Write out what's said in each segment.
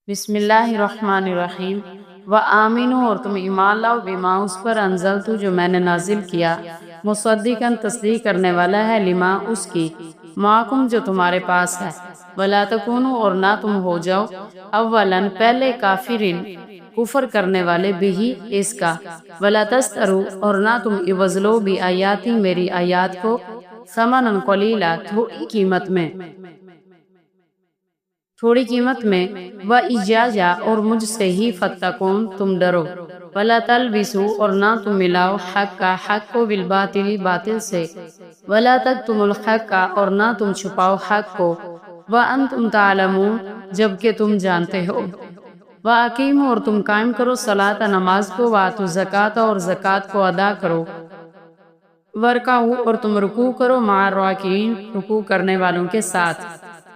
بسم اللہ الرحمن الرحیم وآمنوا اور تم ایمان لاؤ بما اس پر انزلت جو میں نے نازل کیا مصدقاً تصدیق کرنے والا ہے لما اس کی معکم جو تمہارے پاس ہے ولا تکونوا اور نہ تم ہو جاؤ اولاً پہلے کافرین کفر کرنے والے بھی اس کا ولا تستروا اور نہ تم عوض لو بھی آیاتی میری آیات کو ثمناً قلیلا تھوڑی قیمت میں وَإِيَّايَ اور مجھ سے ہی فَاتَّقُونَ تم ڈرو وَلَا تَلْبِسُوا اور نہ تم ملاؤ حق کو بالباطل باطل سے وَلَا تَكْتُمُوا الْحَقَّ اور نہ تم چھپاؤ حق کو وَأَنْتُمْ تَعْلَمُونَ جبکہ تم جانتے ہو وَأَقِیمُوا اور تم قائم کرو صلاۃ نماز کو وَآتُوا الزَّکاۃ اور زکوٰۃ کو ادا کرو وَارْکعُوا اور تم رکوع کرو مع الراکعین رکوع کرنے والوں کے ساتھ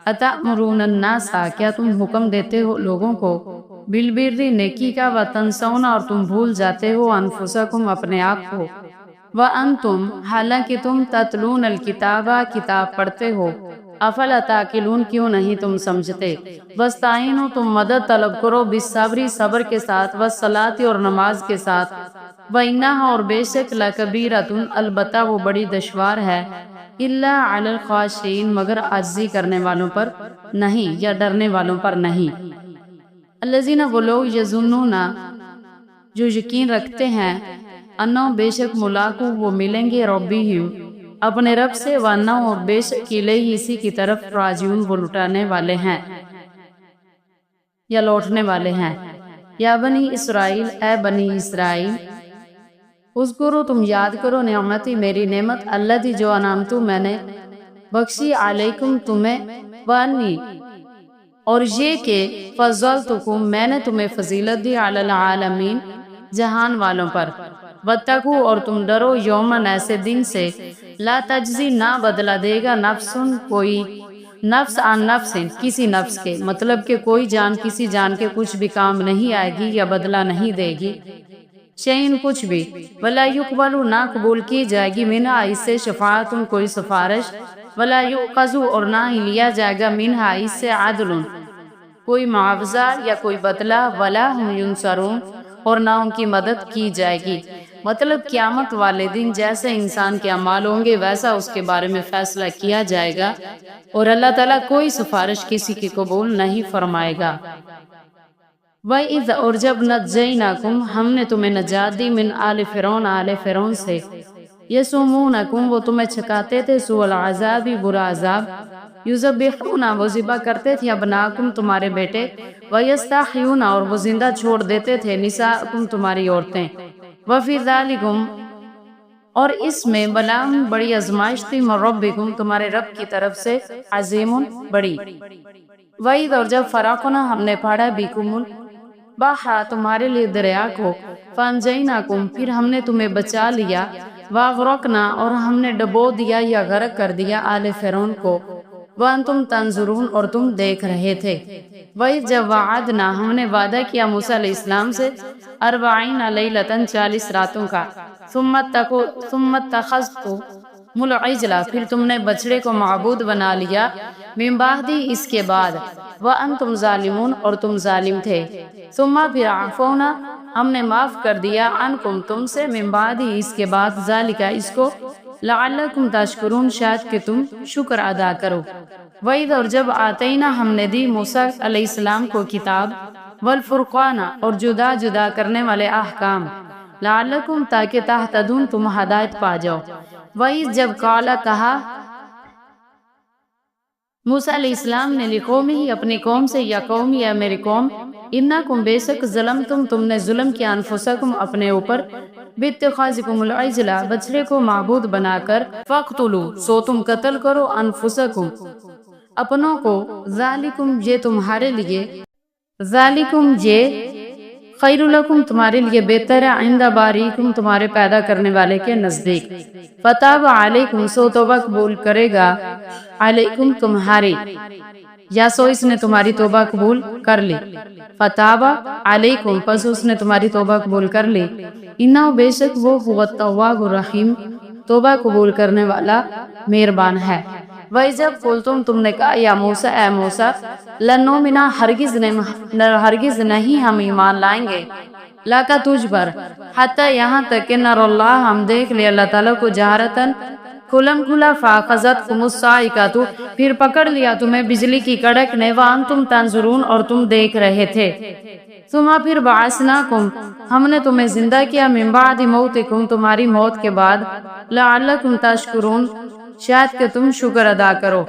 اتأمرون الناس کیا تم حکم دیتے ہو لوگوں کو بالبر نیکی کا وتنسون اور تم بھول جاتے ہو انفسکم اپنے آپ کو وانتم حالانکہ تم تتلون الکتاب کتاب پڑھتے ہو افلا تعقلون کیوں نہیں تم سمجھتے واستعینوا تم مدد طلب کرو بالصبر صبر کے ساتھ والصلاۃ اور نماز کے ساتھ وانھا اور بے شک لکبیرۃ البتہ وہ بڑی دشوار ہے الا علی الخاشعین مگر عاجزی کرنے والوں پر نہیں یا ڈرنے والوں پر نہیں الذین وہ لوگ یظنون جو یقین رکھتے ہیں انہم بے شک ملاقو وہ ملیں گے ربہم اپنے رب سے وانہم اور بے شک الیہ اسی کی طرف راجعون وہ لوٹانے والے ہیں یا لوٹنے والے ہیں یا بنی اسرائیل اے بنی اسرائیل اذکروا تم یاد کرو نعمتی میری نعمت التی جو انعمت میں نے بخشی علیکم تمہیں وانی اور یہ کہ فضلتکم میں نے تمہیں فضیلت دی علی العالمین جہان والوں پر واتقوا اور تم ڈرو یومن ایسے دن سے لا تجزی نہ بدلہ دے گا نفس کوئی نفس عن نفس کسی نفس کے مطلب کہ کوئی جان کسی جان کے کچھ بھی کام نہیں آئے گی یا بدلہ نہیں دے گی شیئن کچھ بھی ولا یقبل نہ قبول کی جائے گی منہا اس سے شفاعت کوئی سفارش ولا یؤخذ اور نہ ہی لیا جائے گا منہا اس سے عدل کوئی معاوضہ یا کوئی بدلہ ولا ہم ینصرون اور نہ ان کی مدد کی جائے گی مطلب قیامت والے دن جیسے انسان کے اعمال ہوں گے ویسا اس کے بارے میں فیصلہ کیا جائے گا اور اللہ تعالیٰ کوئی سفارش کسی کی قبول نہیں فرمائے گا وَإِذْ اور جب نَجَّيْنَاكُمْ ہم نے تمہیں نجات دی من آل فرعون سے یسومونکم وہ تمہیں چھکاتے تھے سوء العذاب برا عذاب یذبحون وہ ذبح کرتے تھے ابناکم تمہارے بیٹے ویستحیون اور وہ زندہ چھوڑ دیتے تھے نساءکم تمہاری عورتیں وفی ذالکم اور اس میں بلاء بڑی آزمائش تھی من ربکم تمہارے رب کی طرف سے عظیم بڑی وَإِذْ اور جب فرقنا ہم نے پھاڑا بکم البحر تمہارے لیے دریا کو فانجیناکم پھر ہم نے تمہیں بچا لیا واغرقنا اور ہم نے ڈبو دیا یا غرق کر دیا آل فرعون کو وانتم تنظرون اور تم دیکھ رہے تھے وَإِذْ جب وعدنا ہم نے وعدہ کیا موسیٰ علیہ السلام سے 40 لیلۃ 40 راتوں کا ثم اتخذتم العجل پھر تم نے بچڑے کو معبود بنا لیا من بعدی اس کے بعد وانتم ظالمون اور تم ظالم تھے ثم پھر عفونا ہم نے معاف کر دیا عنکم تم سے من بعدی اس کے بعد ذالک اس کو لعلکم تشکرون شاید کہ تم شکر ادا کرو وَإِذْ اور جب آتینا ہم نے دی موسیٰ علیہ السلام کو کتاب والفرقان اور جدا جدا کرنے والے احکام لعلکم تاکہ تہتدون تم ہدایت پا جاؤ وَإِذْ جب قال کہا موسیٰ علیہ السلام نے لقومہ ہی اپنی قوم سے یا قوم یا میری قوم انکم بے شک ظلمتم تم نے ظلم کیا انفسکم اپنے اوپر باتخاذکم العجل بچڑے کو معبود بنا کر فاقتلوا سو تم قتل کرو انفسکم اپنوں کو ذالکم یہ تمہارے لیے ذالکم یہ خیر لکم تمہارے لیے بہتر ہے عند باریکم تمہارے پیدا کرنے والے کے نزدیک فتاب علیکم سو توبہ قبول کرے گا علیکم تمہاری یا سو اس نے تمہاری توبہ قبول کر لی فتاب علیکم پس اس نے تمہاری توبہ قبول کر لی انہا بے شک وہ هو التواب الرحیم توبہ قبول کرنے والا مہربان ہے وہی جب تم نے کہا یا موسیٰ اے موسیٰ لن نؤمن ہرگز نہیں ہم ایمان لائیں گے لکا تجھ پر حتی یہاں تک کہ نر اللہ ہم دیکھ لے اللہ تعالیٰ کو جہرتاً کھلم کھلا فاخذتکم الصاعقۃ پھر پکڑ لیا تمہیں بجلی کی کڑک نے وانتم تنظرون اور تم دیکھ رہے تھے ثم پھر بعثناکم ہم نے تمہیں زندہ کیا من بعد موتکم تمہاری موت کے بعد لعلکم تشکرون شاید کہ تم شکر ادا کرو